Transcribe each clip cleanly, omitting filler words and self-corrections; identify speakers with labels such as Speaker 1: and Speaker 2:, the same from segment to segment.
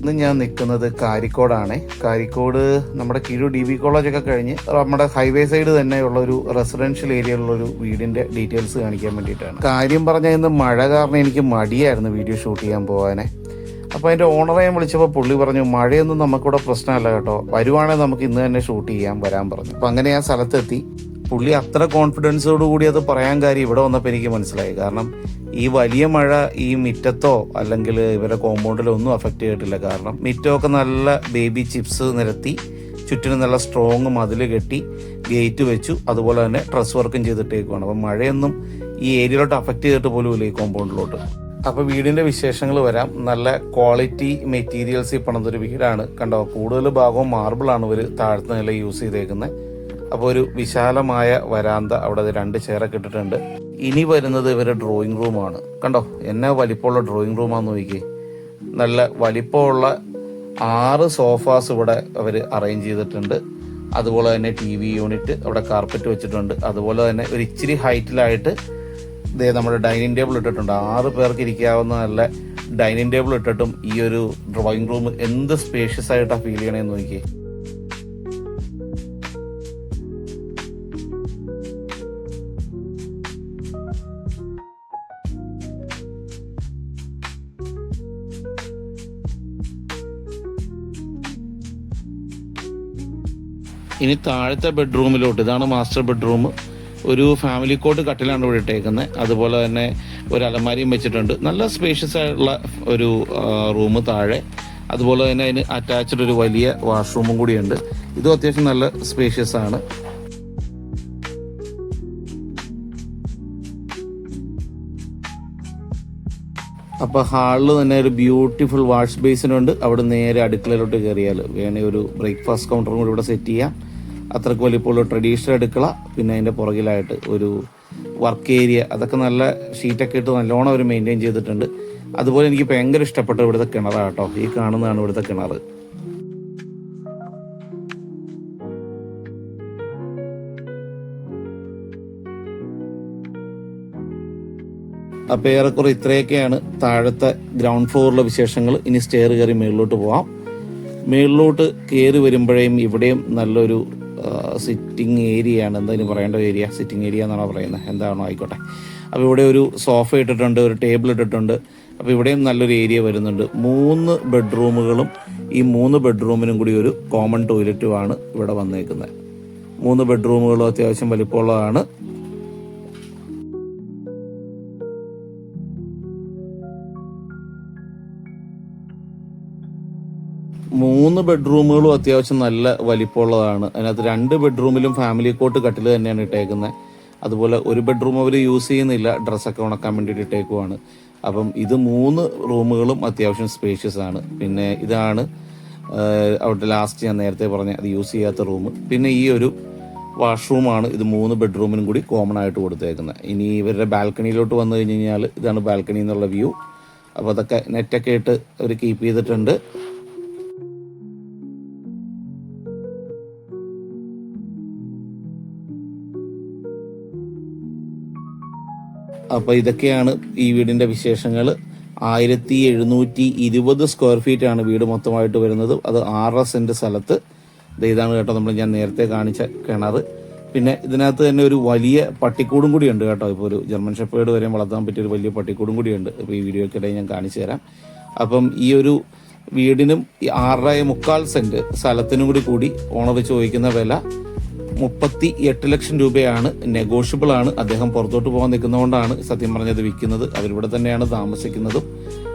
Speaker 1: ഇന്ന് ഞാൻ നിൽക്കുന്നത് കാരിക്കോടാണ്. കാരിക്കോട് നമ്മുടെ കിഴു DB കോളേജൊക്കെ കഴിഞ്ഞ് നമ്മുടെ ഹൈവേ സൈഡ് തന്നെയുള്ള ഒരു റെസിഡൻഷ്യൽ ഏരിയയിലുള്ളൊരു വീടിൻ്റെ ഡീറ്റെയിൽസ് കാണിക്കാൻ വേണ്ടിയിട്ടാണ്. കാര്യം പറഞ്ഞാൽ ഇന്ന് മഴ കാരണം എനിക്ക് മടിയായിരുന്നു വീഡിയോ ഷൂട്ട് ചെയ്യാൻ പോകാനെ. അപ്പോൾ അതിൻ്റെ ഓണറെ ഞാൻ വിളിച്ചപ്പോൾ പുള്ളി പറഞ്ഞു മഴയൊന്നും നമുക്കിവിടെ പ്രശ്നമല്ല കേട്ടോ, വരുവാണെങ്കിൽ നമുക്ക് ഇന്ന് തന്നെ ഷൂട്ട് വരാൻ പറഞ്ഞു. അപ്പോൾ അങ്ങനെ ഞാൻ സ്ഥലത്തെത്തി. പുള്ളി അത്ര കോൺഫിഡൻസോട് കൂടി അത് പറയാൻ കാര്യം ഇവിടെ വന്നപ്പോൾ എനിക്ക് മനസ്സിലായി. കാരണം ഈ വലിയ മഴ ഈ മിറ്റത്തോ അല്ലെങ്കിൽ ഇവരെ കോമ്പൗണ്ടിലോ ഒന്നും അഫക്റ്റ് ചെയ്തിട്ടില്ല. കാരണം മിറ്റമൊക്കെ നല്ല ബേബി ചിപ്സ് നിരത്തി, ചുറ്റിനും നല്ല സ്ട്രോങ് മതിൽ കെട്ടി, ഗേറ്റ് വെച്ചു, അതുപോലെ തന്നെ ഡ്രസ് വർക്കും ചെയ്തിട്ടേക്കുവാണ്. അപ്പം മഴയൊന്നും ഈ ഏരിയയിലോട്ട് അഫക്റ്റ് ചെയ്തിട്ട് പോലും ഇല്ല ഈ കോമ്പൗണ്ടിലോട്ട്. അപ്പോൾ വീടിൻ്റെ വിശേഷങ്ങൾ വരാം. നല്ല ക്വാളിറ്റി മെറ്റീരിയൽസ് പണിതൊരു വീടാണ്. കണ്ടോ, കൂടുതൽ ഭാഗവും മാർബിളാണ് ഇവർ താഴത്തെ നില യൂസ് ചെയ്തേക്കുന്നത്. അപ്പോൾ ഒരു വിശാലമായ വരാന്ത, അവിടെ 2 ചെയറൊക്കെ ഇട്ടിട്ടുണ്ട്. ഇനി വരുന്നത് ഇവരുടെ ഡ്രോയിങ് റൂമാണ്. കണ്ടോ എന്നാ വലിപ്പമുള്ള ഡ്രോയിങ് റൂമാണെന്ന് നോക്കിയേ. നല്ല വലിപ്പമുള്ള 6 സോഫാസ് ഇവിടെ അവർ അറേഞ്ച് ചെയ്തിട്ടുണ്ട്. അതുപോലെ തന്നെ TV യൂണിറ്റ്, അവിടെ കാർപ്പറ്റ് വെച്ചിട്ടുണ്ട്. അതുപോലെ തന്നെ ഒരു ഇച്ചിരി ഹൈറ്റിലായിട്ട് നമ്മുടെ ഡൈനിങ് ടേബിൾ ഇട്ടിട്ടുണ്ട്. 6 പേർക്ക് ഇരിക്കാവുന്ന നല്ല ഡൈനിങ് ടേബിൾ ഇട്ടിട്ടും ഈ ഒരു ഡ്രോയിങ് റൂം എന്ത് സ്പേഷ്യസ് ആയിട്ടാണ് ഫീൽ ചെയ്യണേന്ന് നോക്കിയേ. ഇനി താഴത്തെ ബെഡ്റൂമിലോട്ട്, ഇതാണ് മാസ്റ്റർ ബെഡ്റൂം. ഒരു ഫാമിലി കോട്ട് കട്ടിലാണ് ഇവിടെ ഇട്ടേക്കുന്നത്. അതുപോലെ തന്നെ ഒരു അലമാരിയും വെച്ചിട്ടുണ്ട്. നല്ല സ്പേഷ്യസ് ആയിട്ടുള്ള ഒരു റൂം താഴെ. അതുപോലെ തന്നെ അതിന് അറ്റാച്ച്ഡ് ഒരു വലിയ വാഷ്റൂമും കൂടിയുണ്ട്. ഇതും അത്യാവശ്യം നല്ല സ്പേഷ്യസ് ആണ്. അപ്പോൾ ഹാളിൽ തന്നെ ഒരു ബ്യൂട്ടിഫുൾ വാഷ് ബേസിനുണ്ട്. അവിടെ നേരെ അടുക്കളയിലോട്ട് കയറിയാൽ വേണേൽ ഒരു ബ്രേക്ക്ഫാസ്റ്റ് കൗണ്ടറും കൂടി ഇവിടെ സെറ്റ് ചെയ്യാം. അത്രയ്ക്ക് വലിപ്പമുള്ള ട്രഡീഷണൽ അടുക്കള. പിന്നെ അതിൻ്റെ പുറകിലായിട്ട് ഒരു വർക്ക് ഏരിയ, അതൊക്കെ നല്ല ഷീറ്റൊക്കെ ഇട്ട് നല്ലോണം അവർ മെയിൻറ്റെയിൻ ചെയ്തിട്ടുണ്ട്. അതുപോലെ എനിക്ക് ഭയങ്കര ഇഷ്ടപ്പെട്ട ഇവിടുത്തെ കിണറാണ് കേട്ടോ. ഈ കാണുന്നതാണ് ഇവിടുത്തെ കിണർ. അപ്പോൾ ഏറെക്കുറെ ഇത്രയൊക്കെയാണ് താഴത്തെ ഗ്രൗണ്ട് ഫ്ലോറിലെ വിശേഷങ്ങൾ. ഇനി സ്റ്റെയർ കയറി മുകളിലോട്ട് പോവാം. മുകളിലോട്ട് കയറി വരുമ്പോഴേയും ഇവിടെയും നല്ലൊരു സിറ്റിംഗ് ഏരിയയാണ്. എന്തായാലും പറയേണ്ട ഏരിയ, സിറ്റിംഗ് ഏരിയ എന്നാണോ പറയുന്നത്, എന്താണോ ആയിക്കോട്ടെ. അപ്പോൾ ഇവിടെ ഒരു സോഫ ഇട്ടിട്ടുണ്ട്, ഒരു ടേബിൾ ഇട്ടിട്ടുണ്ട്. അപ്പോൾ ഇവിടെയും നല്ലൊരു ഏരിയ വരുന്നുണ്ട്. 3 ബെഡ്റൂമുകളും ഈ 3 ബെഡ്റൂമിനും കൂടി ഒരു കോമൺ ടോയ്ലറ്റുമാണ് ഇവിടെ വന്നേക്കുന്നത്. 3 ബെഡ്റൂമുകളും അത്യാവശ്യം വലിപ്പമുള്ളതാണ്. മൂന്ന് ബെഡ്റൂമുകളും അത്യാവശ്യം നല്ല വലിപ്പമുള്ളതാണ്. അതിനകത്ത് 2 ബെഡ്റൂമിലും ഫാമിലി കോട്ട് കട്ടിൽ തന്നെയാണ് ഇട്ടേക്കുന്നത്. അതുപോലെ ഒരു ബെഡ്റൂം അവർ യൂസ് ചെയ്യുന്നില്ല, ഡ്രസ്സൊക്കെ ഉണക്കാൻ വേണ്ടിയിട്ട് ഇട്ടേക്കുവാണ്. അപ്പം ഇത് 3 റൂമുകളും അത്യാവശ്യം സ്പേഷ്യസ് ആണ്. പിന്നെ ഇതാണ് അവിടെ ലാസ്റ്റ് ഞാൻ നേരത്തെ പറഞ്ഞ അത് യൂസ് ചെയ്യാത്ത റൂം. പിന്നെ ഈ ഒരു വാഷ്റൂമാണ്. ഇത് 3 ബെഡ്റൂമിനും കൂടി കോമൺ ആയിട്ട് കൊടുത്തേക്കുന്നത്. ഇനി ഇവരുടെ ബാൽക്കണിയിലോട്ട് വന്നു കഴിഞ്ഞ് കഴിഞ്ഞാൽ ഇതാണ് ബാൽക്കണി എന്നുള്ള വ്യൂ. അപ്പോൾ അതൊക്കെ നെറ്റൊക്കെ ഇട്ട് അവർ കീപ്പ് ചെയ്തിട്ടുണ്ട്. അപ്പോൾ ഇതൊക്കെയാണ് ഈ വീടിൻ്റെ വിശേഷങ്ങൾ. 1720 സ്ക്വയർ ഫീറ്റ് ആണ് വീട് മൊത്തമായിട്ട് വരുന്നത്. അത് 6 സെൻറ്റ് സ്ഥലത്ത്. ഇതാണ് കേട്ടോ ഞാൻ നേരത്തെ കാണിച്ച കിണർ. പിന്നെ ഇതിനകത്ത് തന്നെ ഒരു വലിയ പട്ടിക്കൂടും കൂടി ഉണ്ട് കേട്ടോ. ഇപ്പോൾ ഒരു ജർമ്മൻ ഷെപ്പേർഡ് വരെ വളർത്താൻ പറ്റിയ ഒരു വലിയ പട്ടിക്കൂടും കൂടിയുണ്ട്. ഇപ്പോൾ ഈ വീഡിയോക്കിടെ ഞാൻ കാണിച്ചു തരാം. അപ്പം ഈ ഒരു വീടിനും 6.25 സെൻറ്റ് സ്ഥലത്തിനും കൂടി ഓണർ ചോദിക്കുന്ന വില 38 ലക്ഷം രൂപയാണ്. നെഗോഷ്യബിൾ ആണ്. അദ്ദേഹം പുറത്തോട്ട് പോകാൻ നിൽക്കുന്നതുകൊണ്ടാണ് സത്യം പറഞ്ഞത് വിൽക്കുന്നത്. അവരിവിടെ തന്നെയാണ് താമസിക്കുന്നതും.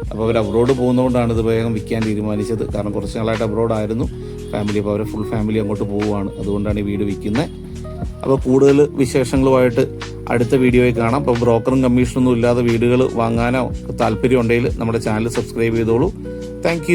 Speaker 1: അപ്പോൾ അവർ അബ്രോഡ് പോകുന്നതുകൊണ്ടാണ് ഇത് വേഗം വിൽക്കാൻ തീരുമാനിച്ചത്. കാരണം കുറച്ച് നാളായിട്ട് അബ്രോഡായിരുന്നു ഫാമിലി. അപ്പോൾ അവരെ ഫുൾ ഫാമിലി അങ്ങോട്ട് പോവുകയാണ്. അതുകൊണ്ടാണ് ഈ വീട് വിൽക്കുന്നത്. അപ്പോൾ കൂടുതൽ വിശേഷങ്ങളുമായിട്ട് അടുത്ത വീഡിയോയിൽ കാണാം. അപ്പോൾ ബ്രോക്കറും കമ്മീഷനൊന്നും ഇല്ലാതെ വീടുകൾ വാങ്ങാനോ താല്പര്യം ഉണ്ടെങ്കിൽ നമ്മുടെ ചാനൽ സബ്സ്ക്രൈബ് ചെയ്തോളൂ. താങ്ക്